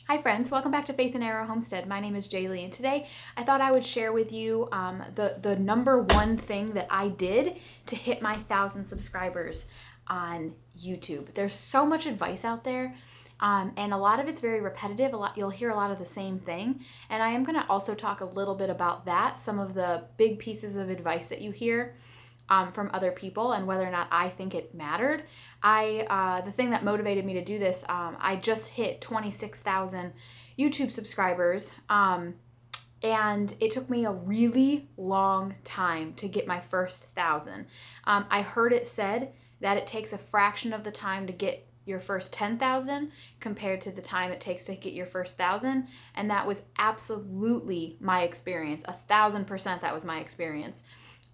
Hi friends, welcome back to Faith and Arrow Homestead. My name is Jaylee, and today I thought I would share with you the number one thing that I did to hit my 1,000 subscribers on YouTube. There's so much advice out there, and a lot of it's very repetitive. You'll hear a lot of the same thing, and I am going to also talk a little bit about that, some of the big pieces of advice that you hear from other people and whether or not I think it mattered. The thing that motivated me to do this, I just hit 26,000 YouTube subscribers, and it took me a really long time to get my first 1,000. I heard it said that it takes a fraction of the time to get your first 10,000 compared to the time it takes to get your first 1,000, and that was absolutely my experience. 1,000% that was my experience.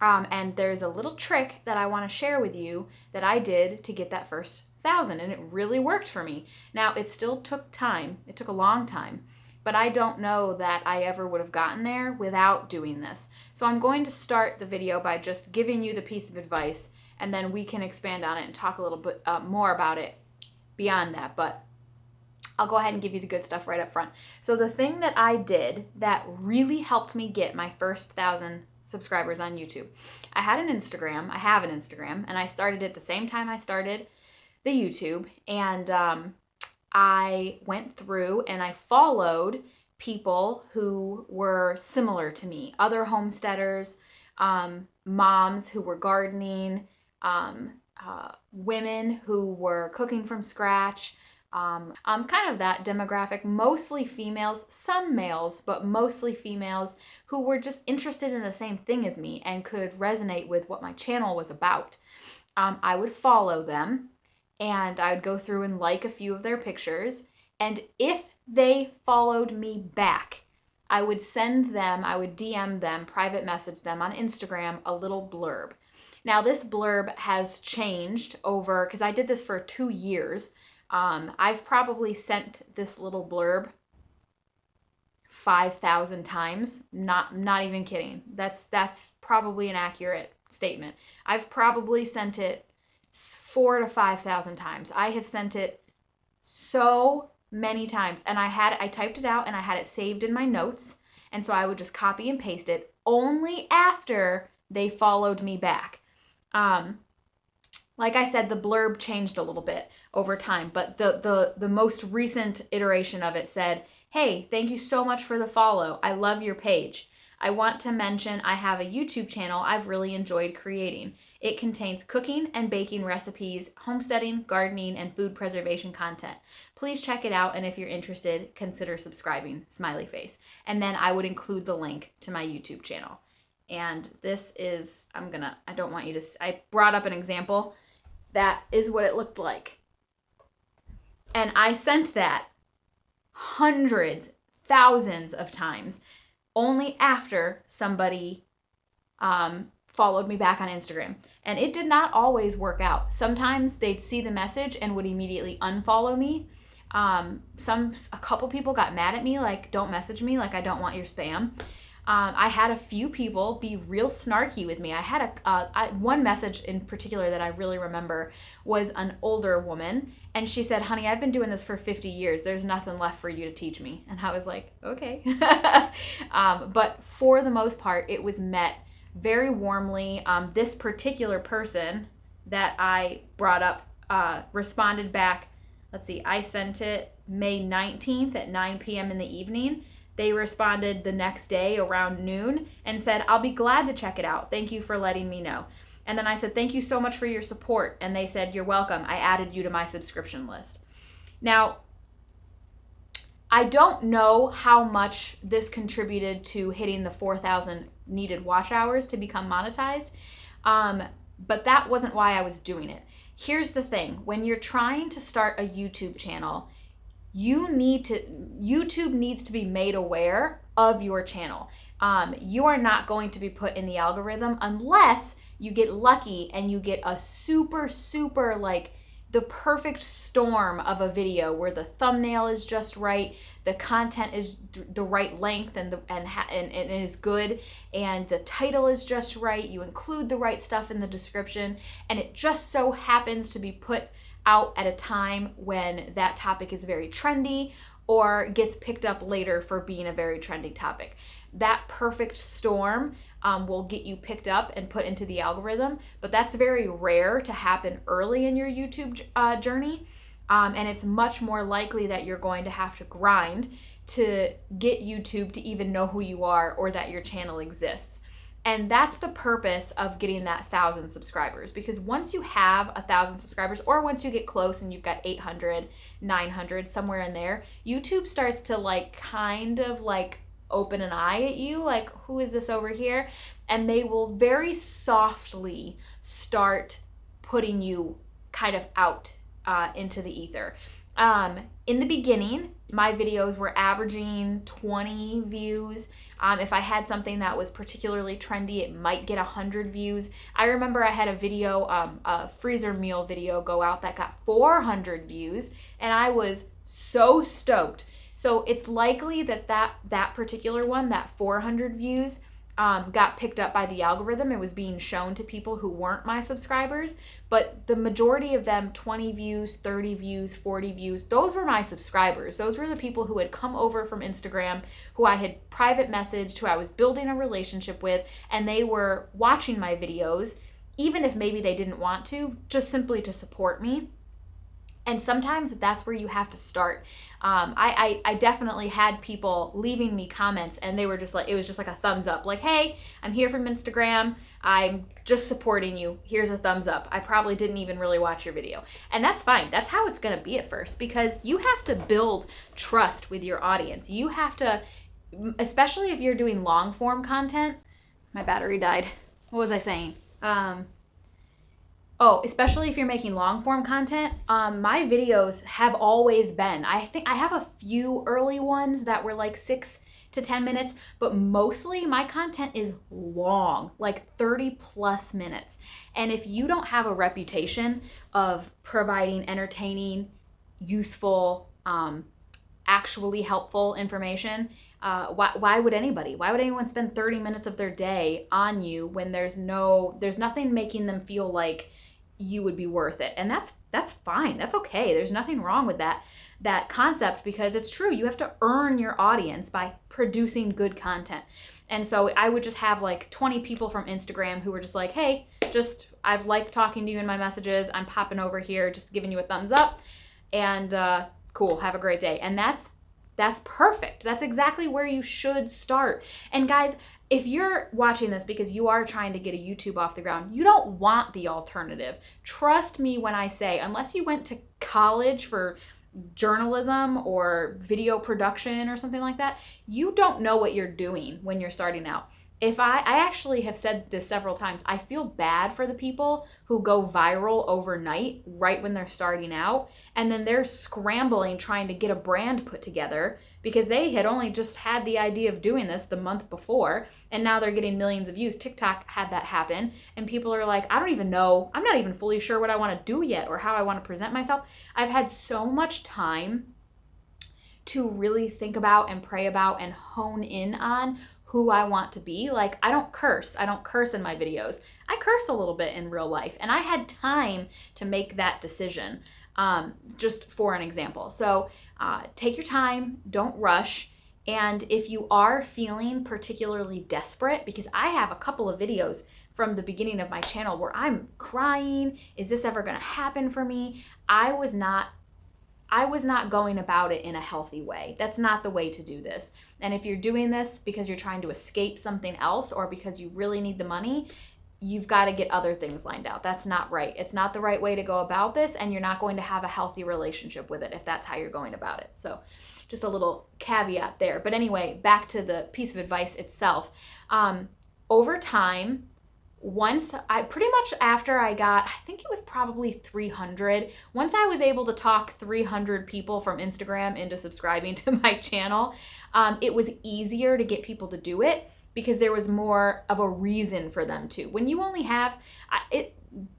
And there's a little trick that I want to share with you that I did to get that first 1,000, and it really worked for me. Now, it still took time. It took a long time, but I don't know that I ever would have gotten there without doing this. So I'm going to start the video by just giving you the piece of advice, and then we can expand on it and talk a little bit more about it beyond that. But I'll go ahead and give you the good stuff right up front. So the thing that I did that really helped me get my first 1,000 subscribers on YouTube. I have an Instagram, and I started it the same time I started the YouTube, and I went through and I followed people who were similar to me, other homesteaders, moms who were gardening, women who were cooking from scratch, kind of that demographic, mostly females, some males, but mostly females who were just interested in the same thing as me and could resonate with what my channel was about. I would follow them, and I would go through and like a few of their pictures, and if they followed me back, I would DM them, private message them on Instagram, a little blurb. Now this blurb has changed over, because I did this for 2 years. I've probably sent this little blurb 5,000 times. Not even kidding. That's probably an accurate statement. I've probably sent it 4,000 to 5,000 times. I have sent it so many times, and I typed it out and I had it saved in my notes, and so I would just copy and paste it only after they followed me back. Like I said, the blurb changed a little bit over time, but the most recent iteration of it said, "Hey, thank you so much for the follow. I love your page. I want to mention I have a YouTube channel I've really enjoyed creating. It contains cooking and baking recipes, homesteading, gardening, and food preservation content. Please check it out, and if you're interested, consider subscribing, smiley face." And then I would include the link to my YouTube channel. And this is, I brought up an example. That is what it looked like. And I sent that hundreds, thousands of times only after somebody followed me back on Instagram. And it did not always work out. Sometimes they'd see the message and would immediately unfollow me. A couple people got mad at me, like, "Don't message me, like I don't want your spam." I had a few people be real snarky with me. I had one message in particular that I really remember was an older woman, and she said, "Honey, I've been doing this for 50 years. There's nothing left for you to teach me." And I was like, okay. But for the most part, it was met very warmly. This particular person that I brought up responded back. Let's see, I sent it May 19th at 9 p.m. in the evening. They responded the next day around noon and said, "I'll be glad to check it out. Thank you for letting me know." And then I said, "Thank you so much for your support." And they said, "You're welcome. I added you to my subscription list." Now, I don't know how much this contributed to hitting the 4,000 needed watch hours to become monetized, but that wasn't why I was doing it. Here's the thing. When you're trying to start a YouTube channel, YouTube needs to be made aware of your channel. You are not going to be put in the algorithm unless you get lucky and you get a super, like the perfect storm of a video where the thumbnail is just right, the content is the right length and it is good, and the title is just right, you include the right stuff in the description, and it just so happens to be put out at a time when that topic is very trendy, or gets picked up later for being a very trending topic. That perfect storm will get you picked up and put into the algorithm, but that's very rare to happen early in your YouTube journey. And it's much more likely that you're going to have to grind to get YouTube to even know who you are or that your channel exists. And that's the purpose of getting that 1,000 subscribers, because once you have 1,000 subscribers, or once you get close and you've got 800, 900, somewhere in there, YouTube starts to like kind of like open an eye at you, like, who is this over here? And they will very softly start putting you kind of out into the ether. In the beginning, my videos were averaging 20 views. If I had something that was particularly trendy, it might get 100 views. I remember I had a video, a freezer meal video go out that got 400 views, and I was so stoked. So it's likely that that particular one, that 400 views, got picked up by the algorithm. It was being shown to people who weren't my subscribers, but the majority of them, 20 views, 30 views, 40 views, those were my subscribers. Those were the people who had come over from Instagram, who I had private messaged, who I was building a relationship with, and they were watching my videos, even if maybe they didn't want to, just simply to support me. And sometimes that's where you have to start. I definitely had people leaving me comments and they were just like, it was just like a thumbs up. Like, hey, I'm here from Instagram. I'm just supporting you. Here's a thumbs up. I probably didn't even really watch your video. And that's fine. That's how it's going to be at first, because you have to build trust with your audience. You have to, especially if you're doing long form content. My battery died. What was I saying? Especially if you're making long form content, my videos have always been, I think I have a few early ones that were like 6 to 10 minutes, but mostly my content is long, like 30 plus minutes. And if you don't have a reputation of providing entertaining, useful, actually helpful information, why would anyone spend 30 minutes of their day on you when there's nothing making them feel like you would be worth it? And that's fine. That's okay. There's nothing wrong with that concept, because it's true. You have to earn your audience by producing good content. And so I would just have like 20 people from Instagram who were just like, hey, I've liked talking to you in my messages. I'm popping over here, just giving you a thumbs up, and cool, have a great day. And that's perfect. That's exactly where you should start. And guys, if you're watching this because you are trying to get a YouTube off the ground, you don't want the alternative. Trust me when I say, unless you went to college for journalism or video production or something like that, you don't know what you're doing when you're starting out. If I actually have said this several times, I feel bad for the people who go viral overnight right when they're starting out, and then they're scrambling trying to get a brand put together because they had only just had the idea of doing this the month before, and now they're getting millions of views. TikTok had that happen, and people are like, I don't even know, I'm not even fully sure what I want to do yet or how I want to present myself. I've had so much time to really think about and pray about and hone in on who I want to be. Like, I don't curse in my videos. I curse a little bit in real life, and I had time to make that decision, just for an example. So take your time, don't rush. And if you are feeling particularly desperate, because I have a couple of videos from the beginning of my channel where I'm crying, is this ever gonna happen for me? I was not going about it in a healthy way. That's not the way to do this. And if you're doing this because you're trying to escape something else or because you really need the money, you've got to get other things lined out. That's not right. It's not the right way to go about this, and you're not going to have a healthy relationship with it if that's how you're going about it. So just a little caveat there. But anyway, back to the piece of advice itself. Over time, pretty much after I got, I think it was probably 300, once I was able to talk 300 people from Instagram into subscribing to my channel, it was easier to get people to do it because there was more of a reason for them to. When you only have,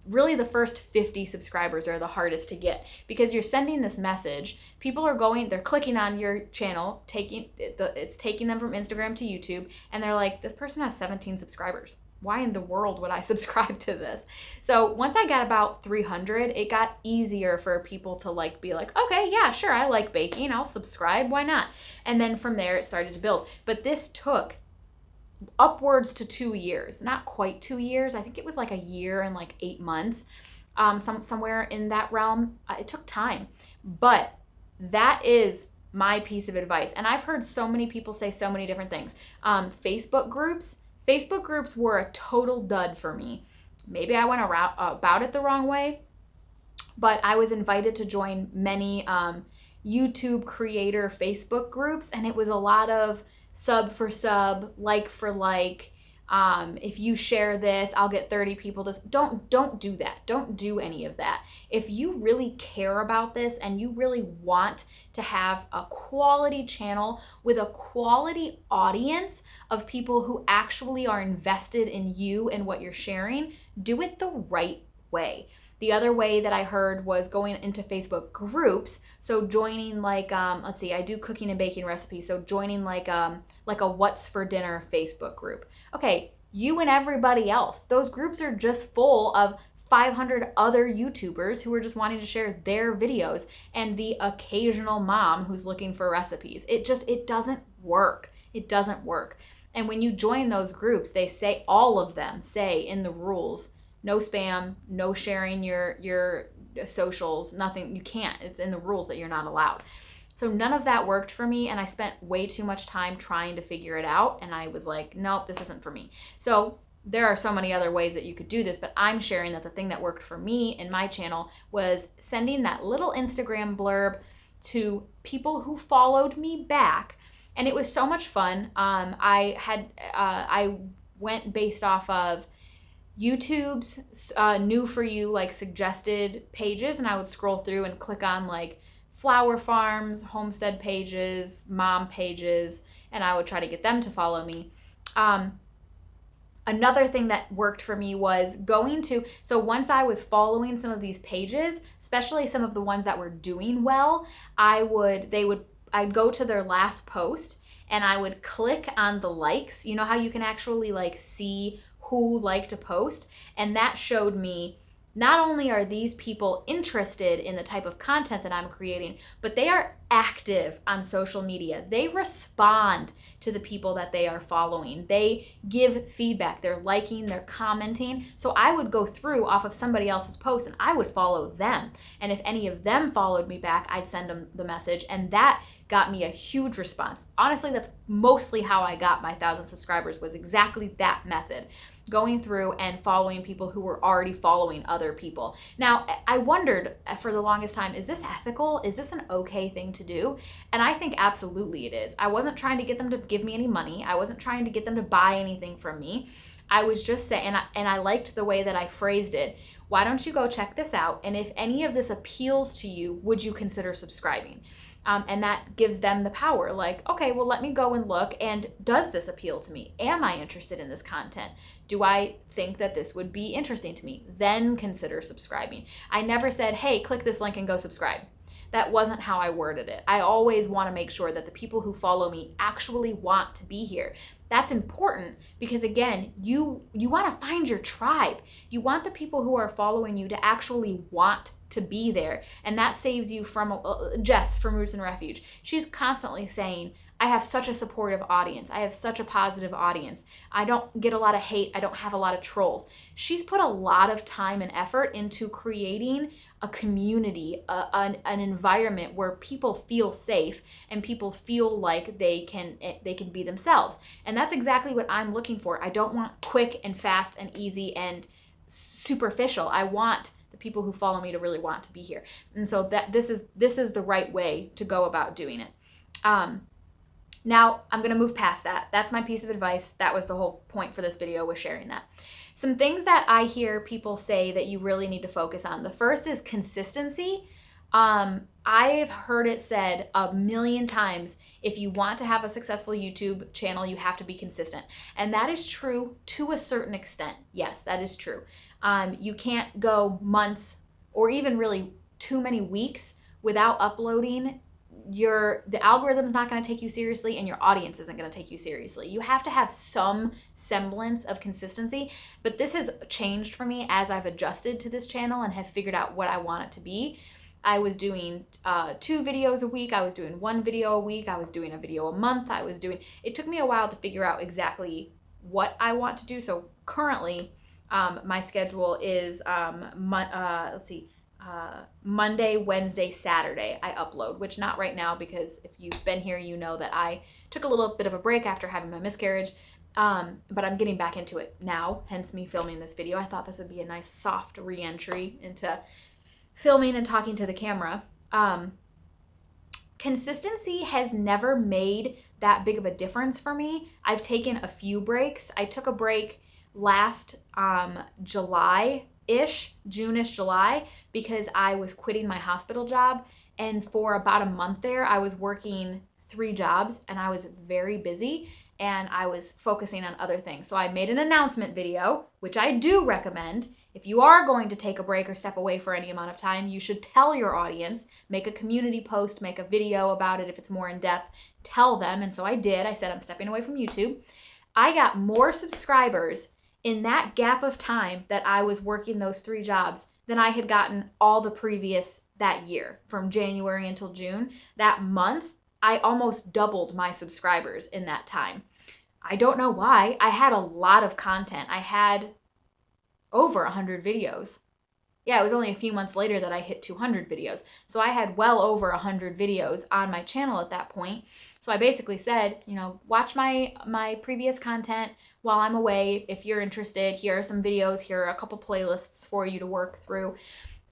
really the first 50 subscribers are the hardest to get because you're sending this message. People are they're clicking on your channel, it's taking them from Instagram to YouTube, and they're like, this person has 17 subscribers. why in the world would I subscribe to this? So once I got about 300, it got easier for people to like be like, okay, yeah, sure, I like baking, I'll subscribe, why not? And then from there it started to build. But this took upwards to 2 years, not quite 2 years. I think it was like a year and like 8 months, somewhere in that realm. It took time, but that is my piece of advice. And I've heard so many people say so many different things. Facebook groups were a total dud for me. Maybe I went about it the wrong way, but I was invited to join many YouTube creator Facebook groups, and it was a lot of sub for sub, like for like. If you share this, I'll get 30 people to. Don't do that. Don't do any of that. If you really care about this and you really want to have a quality channel with a quality audience of people who actually are invested in you and what you're sharing, do it the right way. The other way that I heard was going into Facebook groups. So joining like, let's see, I do cooking and baking recipes. So joining like a what's for dinner Facebook group. Okay, you and everybody else. Those groups are just full of 500 other YouTubers who are just wanting to share their videos and the occasional mom who's looking for recipes. It doesn't work. It doesn't work. And when you join those groups, they say, all of them say in the rules, no spam, no sharing your socials, nothing. You can't. It's in the rules that you're not allowed. So none of that worked for me, and I spent way too much time trying to figure it out, and I was like, nope, this isn't for me. So there are so many other ways that you could do this, but I'm sharing that the thing that worked for me in my channel was sending that little Instagram blurb to people who followed me back, and it was so much fun. I went based off of YouTube's new for you, like suggested pages, and I would scroll through and click on like flower farms, homestead pages, mom pages, and I would try to get them to follow me. Another thing that worked for me was so once I was following some of these pages, especially some of the ones that were doing well, I'd go to their last post and I would click on the likes. You know how you can actually like see who liked a post, and that showed me not only are these people interested in the type of content that I'm creating, but they are active on social media. They respond to the people that they are following. They give feedback. They're liking, they're commenting. So I would go through off of somebody else's post and I would follow them. And if any of them followed me back, I'd send them the message, and that got me a huge response. Honestly, that's mostly how I got my 1,000 subscribers, was exactly that method. Going through and following people who were already following other people. Now, I wondered for the longest time, is this ethical? Is this an okay thing to do? And I think absolutely it is. I wasn't trying to get them to give me any money. I wasn't trying to get them to buy anything from me. I was just saying, and I liked the way that I phrased it. Why don't you go check this out? And if any of this appeals to you, would you consider subscribing? And that gives them the power. Like, okay, well, let me go and look. And does this appeal to me? Am I interested in this content? Do I think that this would be interesting to me? Then consider subscribing. I never said, hey, click this link and go subscribe. That wasn't how I worded it. I always want to make sure that the people who follow me actually want to be here. That's important because, again, you want to find your tribe. You want the people who are following you to actually want to be there. And that saves you from Jess from Roots and Refuge. She's constantly saying, I have such a supportive audience. I have such a positive audience. I don't get a lot of hate. I don't have a lot of trolls. She's put a lot of time and effort into creating a community, an environment where people feel safe and people feel like they can be themselves. And that's exactly what I'm looking for. I don't want quick and fast and easy and superficial. I want the people who follow me to really want to be here. And so that this is the right way to go about doing it. Now I'm going to move past that. That's my piece of advice. That was the whole point for this video, was sharing that. Some things that I hear people say that you really need to focus on. The first is consistency. I've heard it said a million times, if you want to have a successful YouTube channel, you have to be consistent. And that is true to a certain extent. Yes, that is true. You can't go months or even really too many weeks without uploading the algorithm's not going to take you seriously and your audience isn't going to take you seriously. You have to have some semblance of consistency, but this has changed for me as I've adjusted to this channel and have figured out what I want it to be. I was doing 2 videos a week. I was doing 1 video a week. I was doing a video a month. It took me a while to figure out exactly what I want to do. So currently, my schedule is, Monday, Wednesday, Saturday I upload, which not right now, because if you've been here, you know that I took a little bit of a break after having my miscarriage. But I'm getting back into it now, hence me filming this video. I thought this would be a nice soft re-entry into filming and talking to the camera. Consistency has never made that big of a difference for me. I've taken a few breaks. I took a break last July-ish, June-ish, July, because I was quitting my hospital job. And for about a month there, I was working 3 jobs and I was very busy and I was focusing on other things. So I made an announcement video, which I do recommend. If you are going to take a break or step away for any amount of time, you should tell your audience, make a community post, make a video about it if it's more in depth, tell them. And so I did. I said, I'm stepping away from YouTube. I got more subscribers in that gap of time that I was working those 3 jobs than I had gotten all the previous that year, from January until June. That month, I almost doubled my subscribers in that time. I don't know why. I had a lot of content. I had over 100 videos. Yeah, it was only a few months later that I hit 200 videos. So I had well over 100 videos on my channel at that point. So I basically said, you know, watch my previous content while I'm away. If you're interested, here are some videos. Here are a couple playlists for you to work through.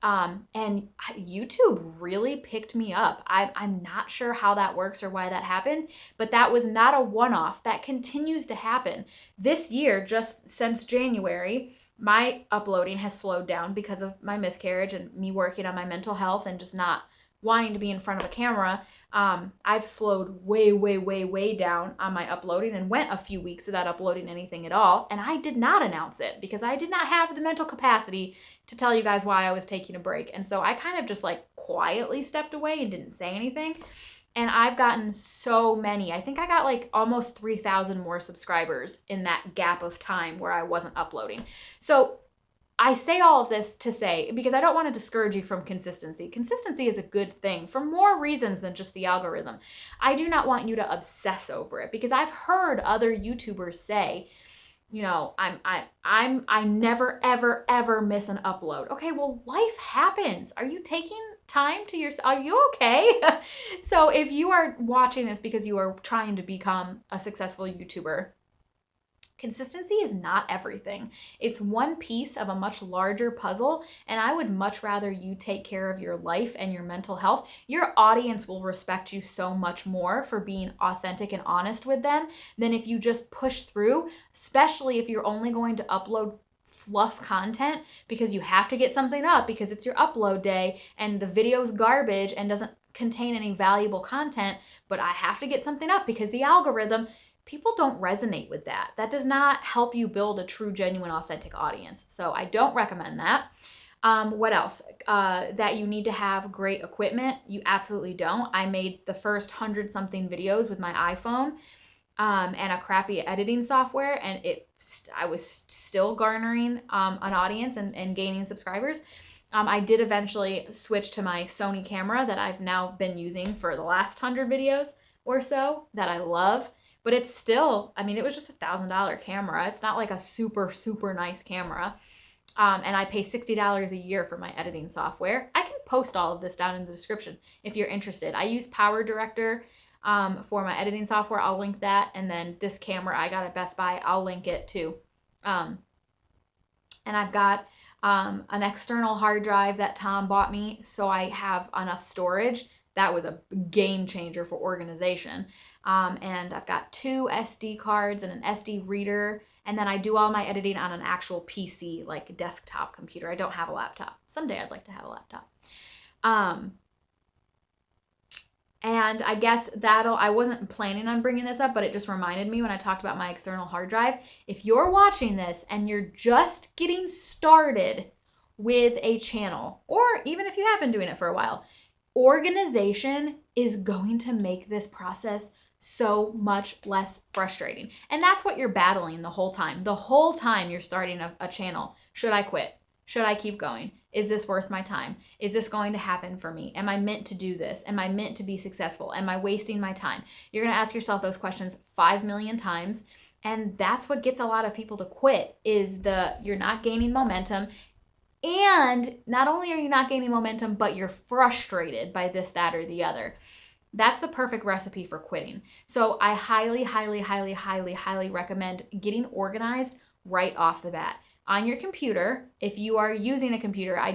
And YouTube really picked me up. I'm not sure how that works or why that happened, but that was not a one-off. That continues to happen. This year, just since January, my uploading has slowed down because of my miscarriage and me working on my mental health and just not wanting to be in front of a camera. I've slowed way down on my uploading and went a few weeks without uploading anything at all. And I did not announce it because I did not have the mental capacity to tell you guys why I was taking a break. And so I kind of just like quietly stepped away and didn't say anything. And I've gotten so many. I think I got like almost 3,000 more subscribers in that gap of time where I wasn't uploading. So I say all of this to say, because I don't want to discourage you from consistency. Consistency is a good thing for more reasons than just the algorithm. I do not want you to obsess over it, because I've heard other YouTubers say, you know, I never ever miss an upload. Okay, well, life happens. Are you taking time to yourself? Are you okay? So if you are watching this because you are trying to become a successful YouTuber, consistency is not everything. It's one piece of a much larger puzzle, and I would much rather you take care of your life and your mental health. Your audience will respect you so much more for being authentic and honest with them than if you just push through, especially if you're only going to upload fluff content because you have to get something up because it's your upload day and the video's garbage and doesn't contain any valuable content, but I have to get something up because the algorithm. People don't resonate with that. That does not help you build a true, genuine, authentic audience. So I don't recommend that. What else? That you need to have great equipment. You absolutely don't. I made the first 100-something videos with my iPhone and a crappy editing software, and I was still garnering an audience and gaining subscribers. I did eventually switch to my Sony camera that I've now been using for the last 100 videos or so that I love. But it's still, I mean, it was just $1,000 camera. It's not like a super nice camera. And I pay $60 a year for my editing software. I can post all of this down in the description if you're interested. I use Power Director for my editing software. I'll link that. And then this camera I got at Best Buy, I'll link it too. And I've got an external hard drive that Tom bought me, so I have enough storage. That was a game changer for organization. And I've got 2 SD cards and an SD reader. And then I do all my editing on an actual PC, like desktop computer. I don't have a laptop. Someday I'd like to have a laptop. And I guess I wasn't planning on bringing this up, but it just reminded me when I talked about my external hard drive. If you're watching this and you're just getting started with a channel, or even if you have been doing it for a while, Organization is going to make this process so much less frustrating. And that's what you're battling the whole time. The whole time you're starting a channel. Should I quit? Should I keep going? Is this worth my time? Is this going to happen for me? Am I meant to do this? Am I meant to be successful? Am I wasting my time? You're going to ask yourself those questions 5 million times. And that's what gets a lot of people to quit, is you're not gaining momentum. And not only are you not gaining momentum, but you're frustrated by this, that, or the other. That's the perfect recipe for quitting. So I highly, highly, highly, highly, highly recommend getting organized right off the bat. On your computer, if you are using a computer, I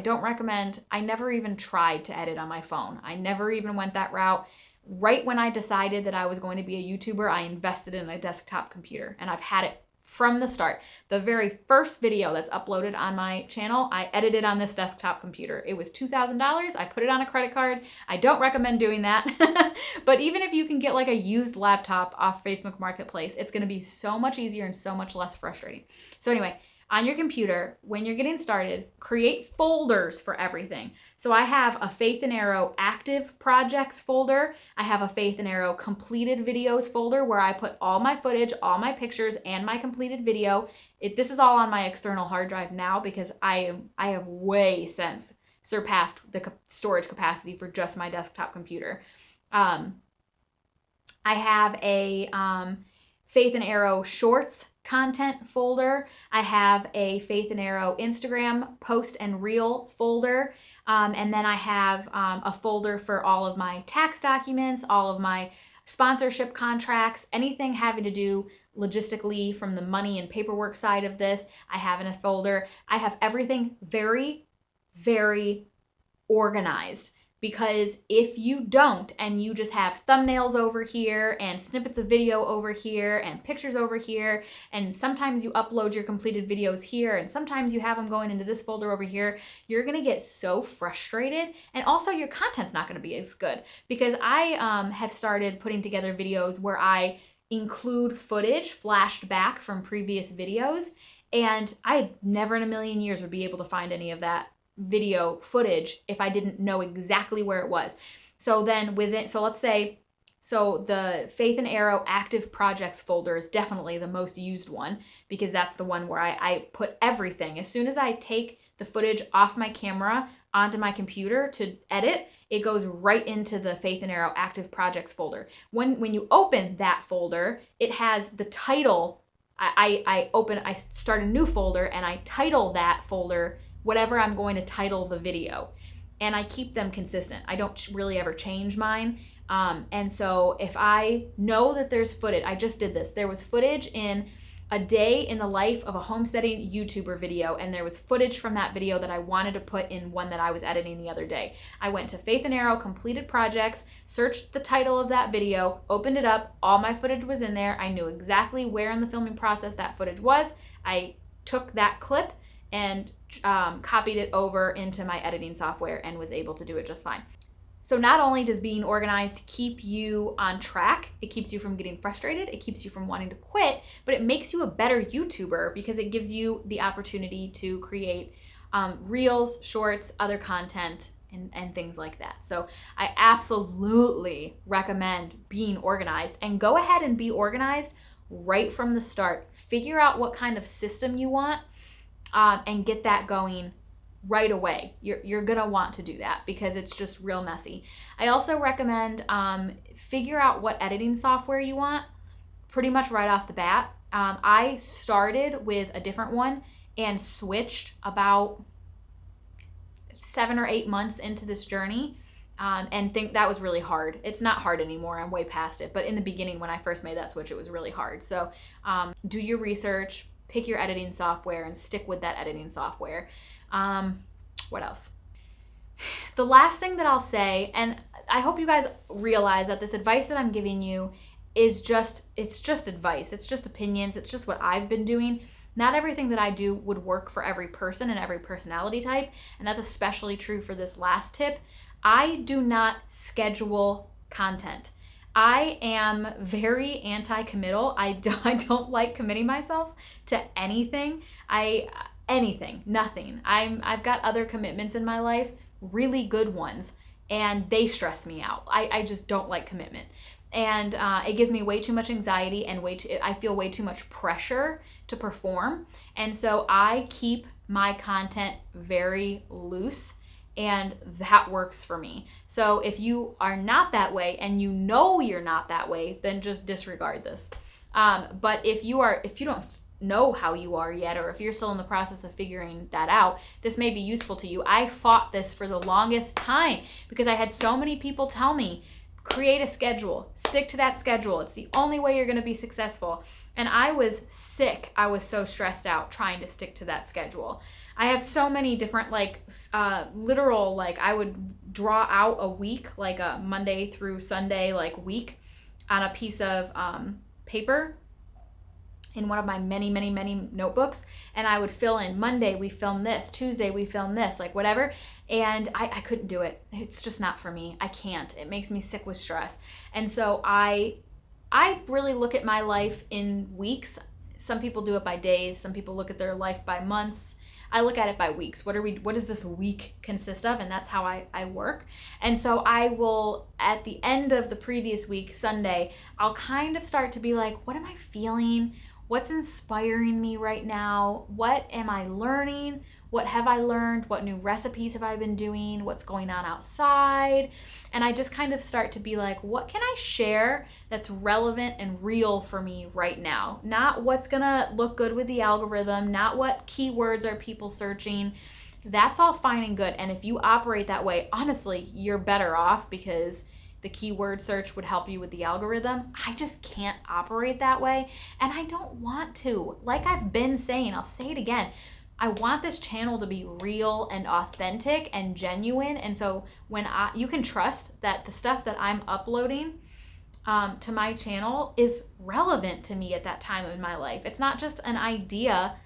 never even tried to edit on my phone. I never even went that route. Right when I decided that I was going to be a YouTuber, I invested in a desktop computer, and I've had it from the start. The very first video that's uploaded on my channel, I edited on this desktop computer. It was $2,000. I put it on a credit card. I don't recommend doing that. But even if you can get like a used laptop off Facebook Marketplace, it's going to be so much easier and so much less frustrating. So anyway, on your computer, when you're getting started, create folders for everything. So I have a Faith and Arrow active projects folder. I have a Faith and Arrow completed videos folder where I put all my footage, all my pictures, and my completed video. This is all on my external hard drive now because I have way since surpassed the storage capacity for just my desktop computer. I have a Faith and Arrow shorts content folder. I have a Faith and Arrow Instagram post and reel folder. And then I have a folder for all of my tax documents, all of my sponsorship contracts, anything having to do logistically from the money and paperwork side of this. I have in a folder. I have everything very, very organized. Because if you don't, and you just have thumbnails over here and snippets of video over here and pictures over here, and sometimes you upload your completed videos here and sometimes you have them going into this folder over here, you're gonna get so frustrated, and also your content's not gonna be as good. Because I have started putting together videos where I include footage flashed back from previous videos, and I never in a million years would be able to find any of that video footage if I didn't know exactly where it was. So then let's say, the Faith and Arrow active projects folder is definitely the most used one because that's the one where I put everything. As soon as I take the footage off my camera onto my computer to edit, it goes right into the Faith and Arrow active projects folder. When you open that folder, it has the title. I start a new folder and I title that folder whatever I'm going to title the video. And I keep them consistent. I don't really ever change mine. And so if I know that there's footage, I just did this. There was footage in a day in the life of a homesteading YouTuber video, and there was footage from that video that I wanted to put in one that I was editing the other day. I went to Faith and Arrow completed projects, searched the title of that video, opened it up, all my footage was in there. I knew exactly where in the filming process that footage was. I took that clip and copied it over into my editing software and was able to do it just fine. So not only does being organized keep you on track, it keeps you from getting frustrated, it keeps you from wanting to quit, but it makes you a better YouTuber because it gives you the opportunity to create reels, shorts, other content, and things like that. So I absolutely recommend being organized, and go ahead and be organized right from the start. Figure out what kind of system you want and get that going right away. You're gonna want to do that because it's just real messy. I also recommend figure out what editing software you want pretty much right off the bat. I started with a different one and switched about 7 or 8 months into this journey and think that was really hard. It's not hard anymore, I'm way past it, but in the beginning when I first made that switch, it was really hard. So do your research, pick your editing software, and stick with that editing software. What else? The last thing that I'll say, and I hope you guys realize that this advice that I'm giving you is it's just advice. It's just opinions. It's just what I've been doing. Not everything that I do would work for every person and every personality type, and that's especially true for this last tip. I do not schedule content. I am very anti-committal. I don't like committing myself to anything. Nothing. I've got other commitments in my life, really good ones, and they stress me out. I just don't like commitment. And it gives me way too much anxiety and I feel way too much pressure to perform. And so I keep my content very loose, and that works for me. So if you are not that way and you know you're not that way, then just disregard this. But if you don't know how you are yet, or if you're still in the process of figuring that out, this may be useful to you. I fought this for the longest time because I had so many people tell me, create a schedule, stick to that schedule. It's the only way you're going to be successful. And I was sick. I was so stressed out trying to stick to that schedule. I have so many different literal, I would draw out a week, like a Monday through Sunday, week on a piece of paper in one of my many, many, many notebooks. And I would fill in Monday, we film this, Tuesday, we film this, whatever. And I couldn't do it. It's just not for me. I can't. It makes me sick with stress. And so I really look at my life in weeks. Some people do it by days. Some people look at their life by months. I look at it by weeks. What does this week consist of? And that's how I work. And so I will, at the end of the previous week, Sunday, I'll kind of start to be like, what am I feeling? What's inspiring me right now? What am I learning? What have I learned? What new recipes have I been doing? What's going on outside? And I just kind of start to be like, what can I share that's relevant and real for me right now? Not what's gonna look good with the algorithm, not what keywords are people searching. That's all fine and good. And if you operate that way, honestly, you're better off, because the keyword search would help you with the algorithm. I just can't operate that way, and I don't want to. Like I've been saying, I'll say it again, I want this channel to be real and authentic and genuine. And so you can trust that the stuff that I'm uploading to my channel is relevant to me at that time in my life. It's not just an idea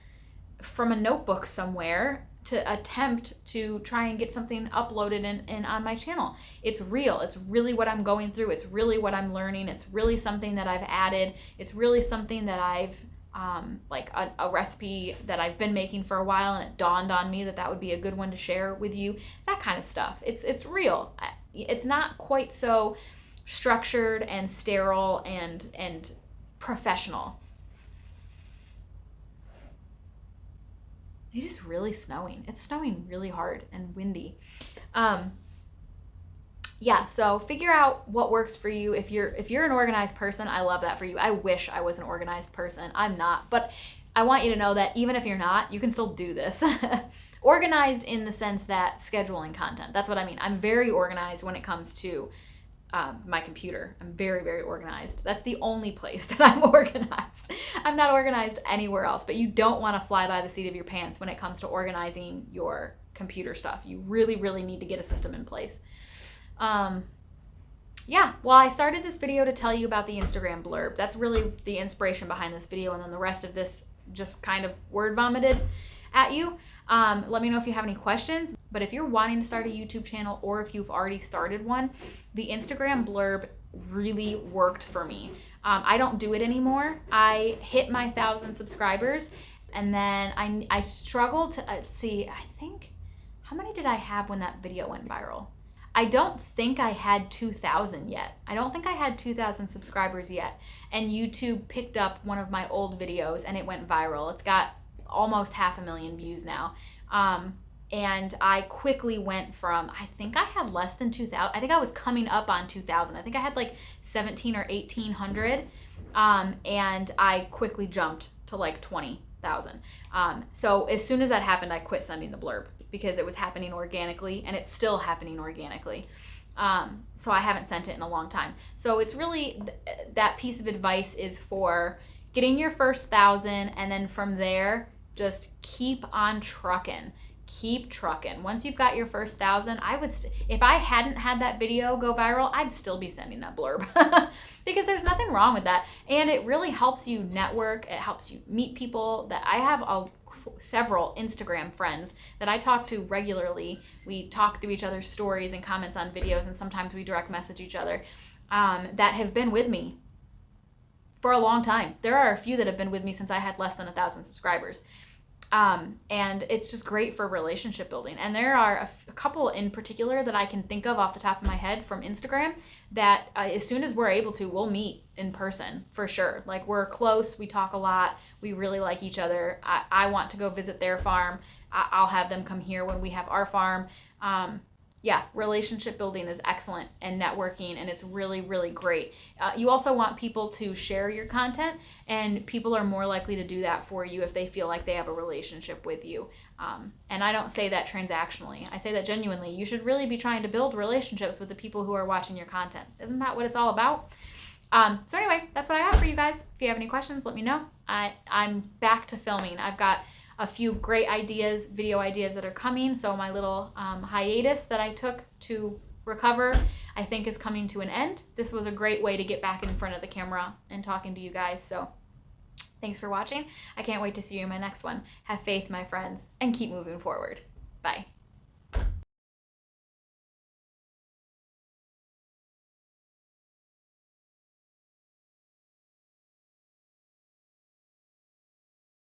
from a notebook somewhere to attempt to try and get something uploaded and on my channel. It's real. It's really what I'm going through. It's really what I'm learning. It's really something that I've added. It's really something that I've a recipe that I've been making for a while, and it dawned on me that would be a good one to share with you. That kind of stuff. It's real. It's not quite so structured and sterile and professional. It is really snowing. It's snowing really hard and windy. Yeah, so figure out what works for you. If you're an organized person, I love that for you. I wish I was an organized person. I'm not, but I want you to know that even if you're not, you can still do this. Organized in the sense that scheduling content. That's what I mean. I'm very organized when it comes to my computer. I'm very, very organized. That's the only place that I'm organized. I'm not organized anywhere else, but you don't want to fly by the seat of your pants when it comes to organizing your computer stuff. You really, really need to get a system in place. Yeah, well, I started this video to tell you about the Instagram blurb. That's really the inspiration behind this video, and then the rest of this just kind of word vomited at you. Let me know if you have any questions. But if you're wanting to start a YouTube channel, or if you've already started one, the Instagram blurb really worked for me. I don't do it anymore. I hit my 1,000 subscribers, and then I struggled to see, I think, how many did I have when that video went viral? I don't think I had 2,000 yet. I don't think I had 2,000 subscribers yet. And YouTube picked up one of my old videos and it went viral. It's got almost 500,000 views now. And I quickly went from, I think I had less than 2,000. I think I was coming up on 2,000. I think I had like 1,700 or 1,800. And I quickly jumped to like 20,000. So as soon as that happened, I quit sending the blurb, because it was happening organically, and it's still happening organically. So I haven't sent it in a long time. So it's really, that piece of advice is for getting your first 1,000, and then from there, just keep on trucking. Keep trucking. Once you've got your first 1,000, I would, if I hadn't had that video go viral, I'd still be sending that blurb because there's nothing wrong with that. And it really helps you network. It helps you meet people. That I have several Instagram friends that I talk to regularly. We talk through each other's stories and comments on videos, and sometimes we direct message each other, that have been with me for a long time. There are a few that have been with me since I had less than 1,000 subscribers. And it's just great for relationship building. And there are a couple in particular that I can think of off the top of my head from Instagram that as soon as we're able to, we'll meet in person for sure. Like, we're close, we talk a lot, we really like each other. I want to go visit their farm. I'll have them come here when we have our farm. Yeah, relationship building is excellent, and networking, and it's really, really great. You also want people to share your content, and people are more likely to do that for you if they feel like they have a relationship with you. And I don't say that transactionally. I say that genuinely. You should really be trying to build relationships with the people who are watching your content. Isn't that what it's all about? So anyway, that's what I have for you guys. If you have any questions, let me know. I'm back to filming. I've got a few great ideas, video ideas that are coming. So my little hiatus that I took to recover, I think, is coming to an end. This was a great way to get back in front of the camera and talking to you guys. So thanks for watching. I can't wait to see you in my next one. Have faith, my friends, and keep moving forward. Bye.